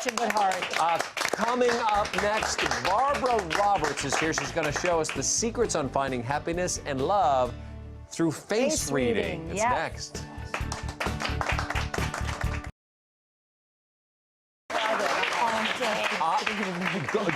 such a good heart. Coming up next, Barbara Roberts is here. She's going to show us the secrets on finding happiness and love through face reading. It's next.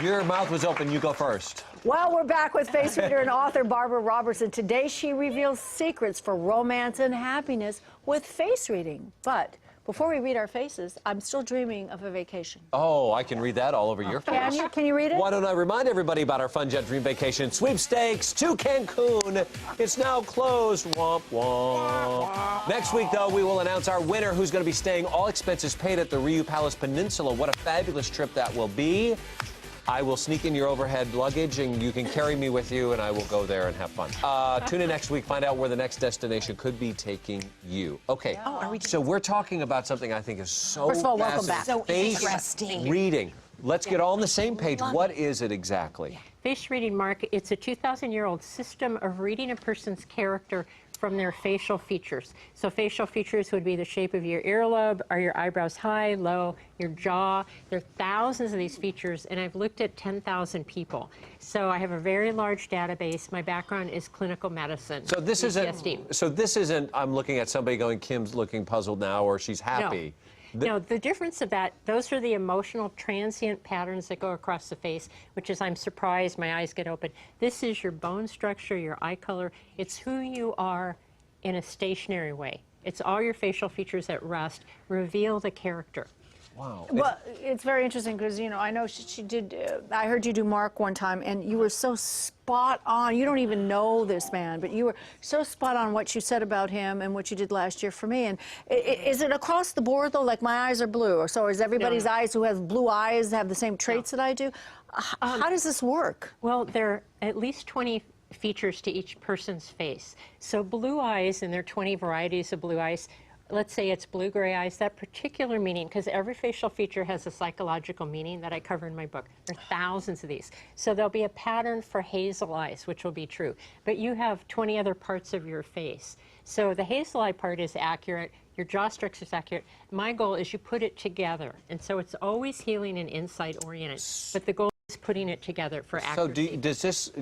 Your mouth was open. You go first. Well, we're back with face reader and author Barbara Roberts, and today she reveals secrets for romance and happiness with face reading. But before we read our faces, I'm still dreaming of a vacation. Oh, I can read that all over your face. Can you? Can you read it? Why don't I remind everybody about our Fun Jet Dream Vacation sweepstakes to Cancun. It's now closed. Womp womp. Next week, though, we will announce our winner who's going to be staying all expenses paid at the Riu Palace Peninsula. What a fabulous trip that will be. I will sneak in your overhead luggage, and you can carry me with you, and I will go there and have fun. Tune in next week, find out where the next destination could be taking you. Okay, so we're talking about something I think is so First of all, welcome back. So face interesting. reading. Let's get all on the same page. What is it exactly? Face reading, Mark, it's a 2,000-year-old system of reading a person's character from their facial features. So facial features would be the shape of your earlobe, are your eyebrows high, low, your jaw. There are thousands of these features, and I've looked at 10,000 people. So I have a very large database. My background is clinical medicine. So this isn't, I'm looking at somebody going, Kim's looking puzzled now, or she's happy. No, the difference of that, those are the emotional transient patterns that go across the face, which is I'm surprised, my eyes get open. This is your bone structure, your eye color. It's who you are in a stationary way. It's all your facial features at rest, reveal the character. Wow. Well, it's very interesting because, you know, I know she did, I heard you do Mark one time, and you were so spot on. You don't even know this man, but you were so spot on what you said about him and what you did last year for me. And is it across the board, though? Like, my eyes are blue, or so is everybody's eyes who has blue eyes have the same traits that I do? How does this work? Well, there are at least 20 features to each person's face. So blue eyes, and there are 20 varieties of blue eyes. Let's say it's blue-gray eyes, that particular meaning, because every facial feature has a psychological meaning that I cover in my book. There are thousands of these. So there'll be a pattern for hazel eyes, which will be true. But you have 20 other parts of your face. So the hazel eye part is accurate, your jaw structure is accurate. My goal is you put it together. And so it's always healing and insight-oriented. But the goal is putting it together for accuracy. So does this...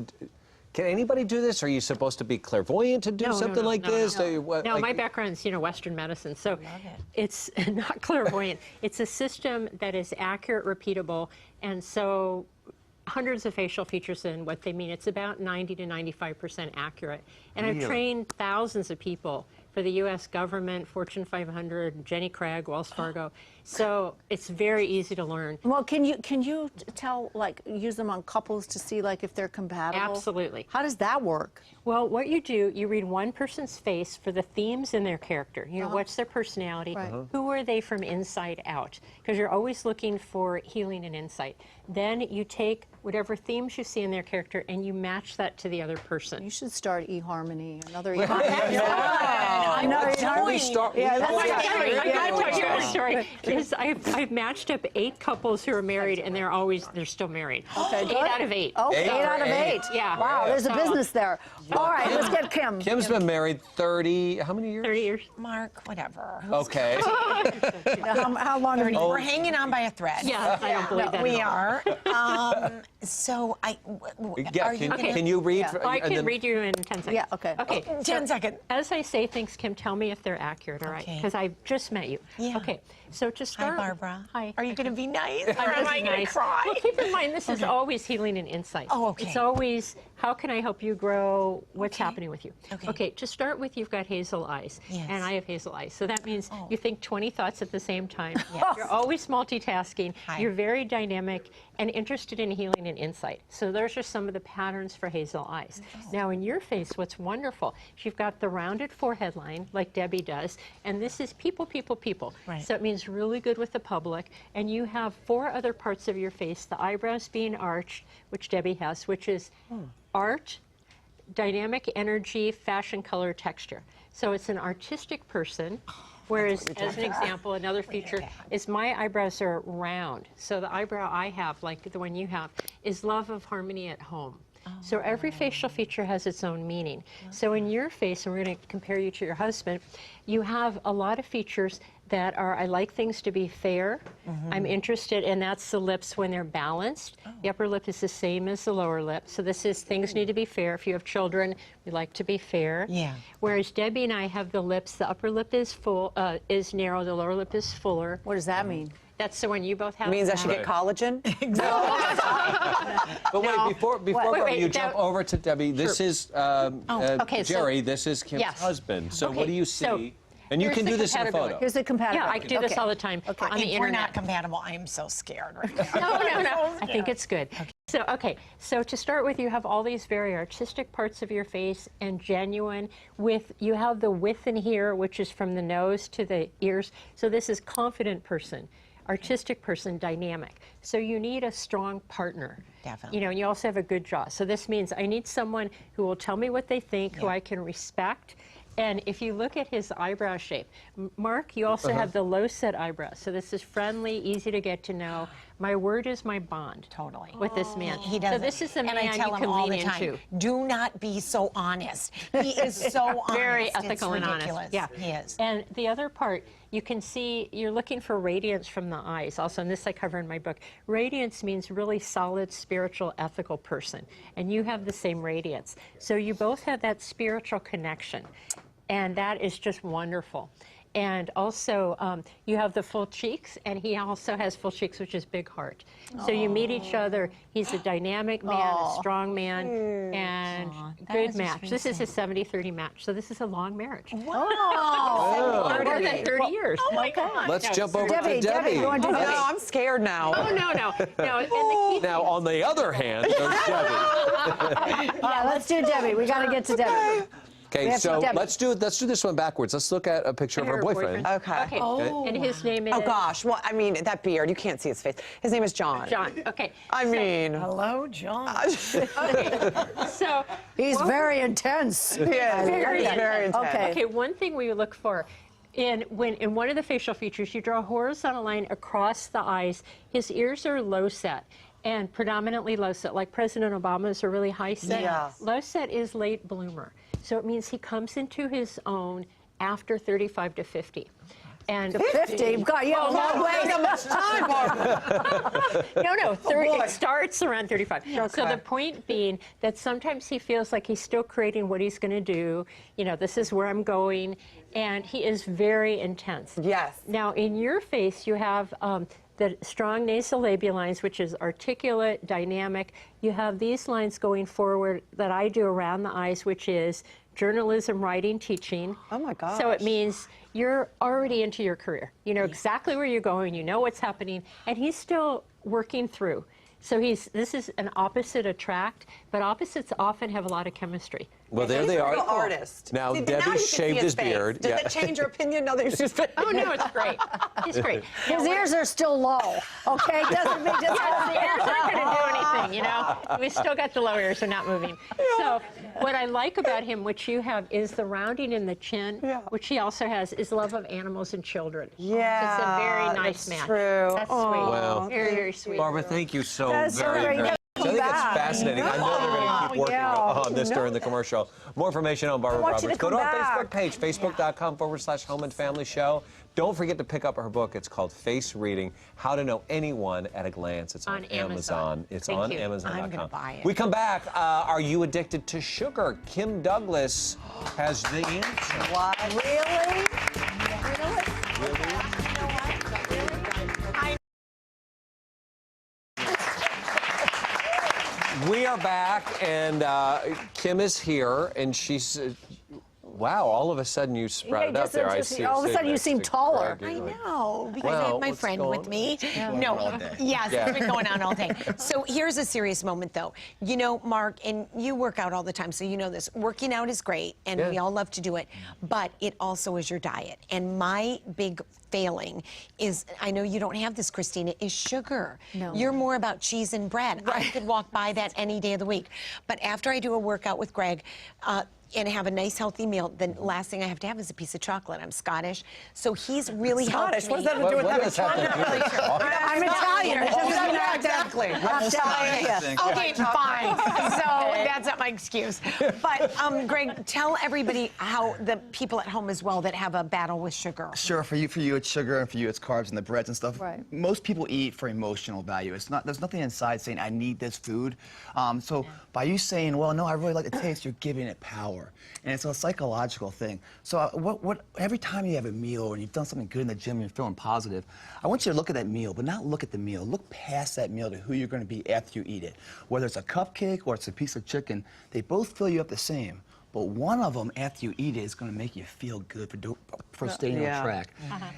Can anybody do this? Are you supposed to be clairvoyant to do something like this? No, my background's, Western medicine, so it's not clairvoyant. It's a system that is accurate, repeatable, and so hundreds of facial features and what they mean. It's about 90 to 95% accurate. And I've trained thousands of people for the U.S. government, Fortune 500, Jenny Craig, Wells Fargo. So it's very easy to learn. Well, can you tell, like, use them on couples to see, like, if they're compatible? Absolutely. How does that work? Well, what you do, you read one person's face for the themes in their character. You know, what's their personality? Who are they from inside out? Because you're always looking for healing and insight. Then you take whatever themes you see in their character and you match that to the other person. You should start eHarmony, another eHarmony. Another eHarmony. Yeah, I got to tell you a story. Because I've matched up 8 couples who are married, and they're still married. Okay, 8 out of 8. Oh, 8 out of 8. Yeah. Wow, there's a business there. All right, let's get Kim. Kim's been married 30, how many years? 30 years. Mark, whatever. Okay. How long have you We're hanging on by a thread. Yeah, I don't believe that. We are. So can you read? I can read you in 10 seconds. Yeah, okay. Okay. 10 seconds. As I say things, Kim, tell me if they're accurate, all right? Because I've just met you. Yeah. Okay. So to start. Hi, Barbara. Hi. Are you going to be nice? Or am I going to cry? Well, keep in mind, this is always healing and insight. Oh, okay. It's always, how can I help you grow? What's happening with you? Okay. Okay, to start with, you've got hazel eyes. Yes. And I have hazel eyes. So that means you think 20 thoughts at the same time. Yes. You're always multitasking. Hi. You're very dynamic and interested in healing and insight. So those are some of the patterns for hazel eyes. Now, in your face, what's wonderful, you've got the rounded forehead line, like Debbie does, and this is people, people, people. Right. So it means really good with the public, and you have 4 other parts of your face, the eyebrows being arched, which Debbie has, which is art, dynamic energy, fashion, color, texture. So it's an artistic person, whereas, as an example, another feature is my eyebrows are round. So the eyebrow I have, like the one you have, is love of harmony at home. So every facial feature has its own meaning. So in your face, and we're going to compare you to your husband, you have a lot of features that are, I like things to be fair. I'm interested, and that's the lips when they're balanced. The upper lip is the same as the lower lip. So this is things need to be fair. If you have children, we like to be fair. Yeah. Whereas Debbie and I have the lips, the upper lip is full, is narrow, the lower lip is fuller. What does that mean? That's the one you both have. Means I should get collagen? But wait, before wait, you that- jump over to Debbie, this is okay, so- Jerry. This is Kim's Yes. husband. So Okay, what do you so see? And you here's can the do this in a compatibility. photo. Here's the Yeah, compatibility. I do this all the time on the If we're internet. not compatible, I am so scared right now. No. I think it's good. So to start with, you have all these very artistic parts of your face and genuine you have the width in here, which is from the nose to the ears. So this is confident person, artistic person, dynamic. So you need a strong partner. Definitely. You know, and you also have a good jaw. So this means I need someone who will tell me what they think, who I can respect. And if you look at his eyebrow shape, Mark, you also have the low set eyebrows. So this is friendly, easy to get to know. My word is my bond. Totally. With this man. He does. So this is the man and I tell you him can all lean the time, into. do not be so honest. He is so honest. Very It's ethical and honest. ridiculous. Yeah, He is. And the other part, you can see you're looking for radiance from the eyes. Also, and this I cover in my book. Radiance means really solid, spiritual, ethical person, and you have the same radiance. So you both have that spiritual connection, and that is just wonderful. And also, you have the full cheeks, and he also has full cheeks, which is big heart. So you meet each other. He's a dynamic man, a strong man, and good match. This is a 70-30 match. So this is a long marriage. Oh, More than 30 years. Oh my God. Let's jump over Debbie, to Debbie. you want to do No, this? I'm scared now. Oh, no. And the key Now, on the other hand, there's Debbie. All right, let's do Debbie. We got to get to Debbie. Okay, have so Debbie. let's do this one backwards. Let's look at a picture of her boyfriend. Okay. And his name is Oh, gosh. Well, I mean, that beard, you can't see his face. His name is John. John. Okay. I mean, Hello, John. So He's very intense. yeah, Very it's very intense. Okay. okay, one thing we look for in one of the facial features, you draw a horizontal line across the eyes. His ears are low set. And predominantly low set, like President Obama's are really high set. Yeah. Low set is late bloomer. So it means he comes into his own after 35 to 50. And 50. God, you have a long way. How much time, Barbara? No, 30, it starts around 35. So the point being that sometimes he feels like he's still creating what he's going to do. You know, this is where I'm going. And he is very intense. Yes. Now, in your face, you have the strong nasolabial lines, which is articulate, dynamic. You have these lines going forward that I do around the eyes, which is journalism, writing, teaching. Oh, my gosh. So it means you're already into your career. You know exactly where you're going, you know what's happening, and he's still working through. So this is an opposite attract, but opposites often have a lot of chemistry. Well, there He's they a are. real artist. Now, See, Debbie you can shaved see his face. beard. Does Yeah. that change your opinion? No, there's just Oh, no, it's great. It's great. His ears are still low. Okay, doesn't mean just The ears aren't going to do anything, you know? We still got the lower ears, they're not moving. So what I like about him, which you have, is the rounding in the chin, which he also has, is love of animals and children. Yeah, It's a very nice that's match. true. That's Oh, sweet. Wow. Very, very sweet. Barbara, thank you so That's so very great. much. I think it's back. fascinating. I know they're going to keep working Yeah. on this during the commercial. More information on Barbara want you Roberts. to Go to come our back. Facebook page, facebook.com/Home and Family Show. Don't forget to pick up her book. It's called Face Reading, How to Know Anyone at a Glance. It's on Amazon. It's Thank on you. Amazon.com. I'm gonna buy it. We come back. Are you addicted to sugar? Kim Douglas has the answer. What? Really? We are back, and Kim is here, and she's. Wow! All of a sudden, you sprouted up there. I see. All of a sudden, you seem taller. I know, because I Well, have my what's friend going with me. on? No, yes, Yeah. it's been going on all day. So here's a serious moment, though. You know, Mark, and you work out all the time, so you know this. Working out is great, and Yeah. we all love to do it, but it also is your diet. And my big failing is, I know you don't have this, Christina, is sugar. No. You're more about cheese and bread. I could walk by that any day of the week. But after I do a workout with Greg, and have a nice healthy meal, the last thing I have to have is a piece of chocolate. I'm Scottish, so he's really Scottish? helped What me. does that have to do with What having does that have to do with chocolate? chocolate? I'm Italian. It doesn't mean I have to have exactly. I'm telling you. Okay, fine. So that's not my excuse. But Greg, tell everybody how the people at home as well that have a battle with sugar. Sure, for you it's sugar, and for you it's carbs and the breads and stuff. Right. Most people eat for emotional value. It's not. There's nothing inside saying I need this food. So by you saying, well, no, I really like the taste, you're giving it power, and it's a psychological thing. So every time you have a meal and you've done something good in the gym and you're feeling positive, I want you to look at that meal, but not look at the meal. Look past that meal to who you're going to be after you eat it. Whether it's a cupcake or it's a piece of chicken, they both fill you up the same. But one of them, after you eat it, is going to make you feel good for staying on track.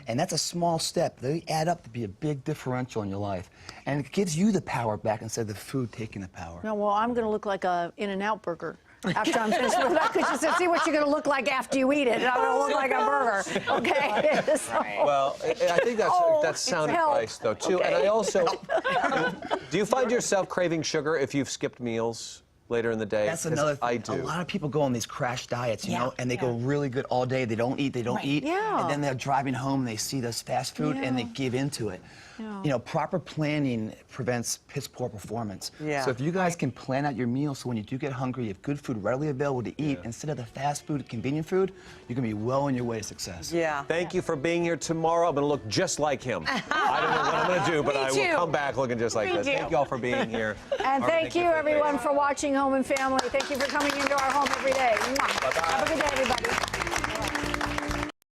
And that's a small step. They add up to be a big differential in your life. And it gives you the power back instead of the food taking the power. No, well, I'm going to look like a In-N-Out burger. After I'm finished with that, because you said, see what you're going to look like after you eat it. And I'm going to look like a burger. Okay? So, Well, I think that's sound advice, though, too. Okay. And I also, do you find yourself craving sugar if you've skipped meals later in the day? That's another thing. I do. A lot of people go on these crash diets, you know, and they go really good all day. They don't eat, Yeah. and then they're driving home and they see this fast food and they give into it. Yeah. You know, proper planning prevents piss poor performance. Yeah. So if you guys can plan out your meals so when you do get hungry, you have good food readily available to eat instead of the fast food, convenient food, you're gonna be well on your way to success. Yeah. Thank you for being here tomorrow. I'm going to look just like him. I don't know what I'm going to do, but I will come back looking just like this. Thank you all for being here. and thank you, everyone, for watching Home and Family. Thank you for coming into our home every day. Mwah. Have a good day, everybody.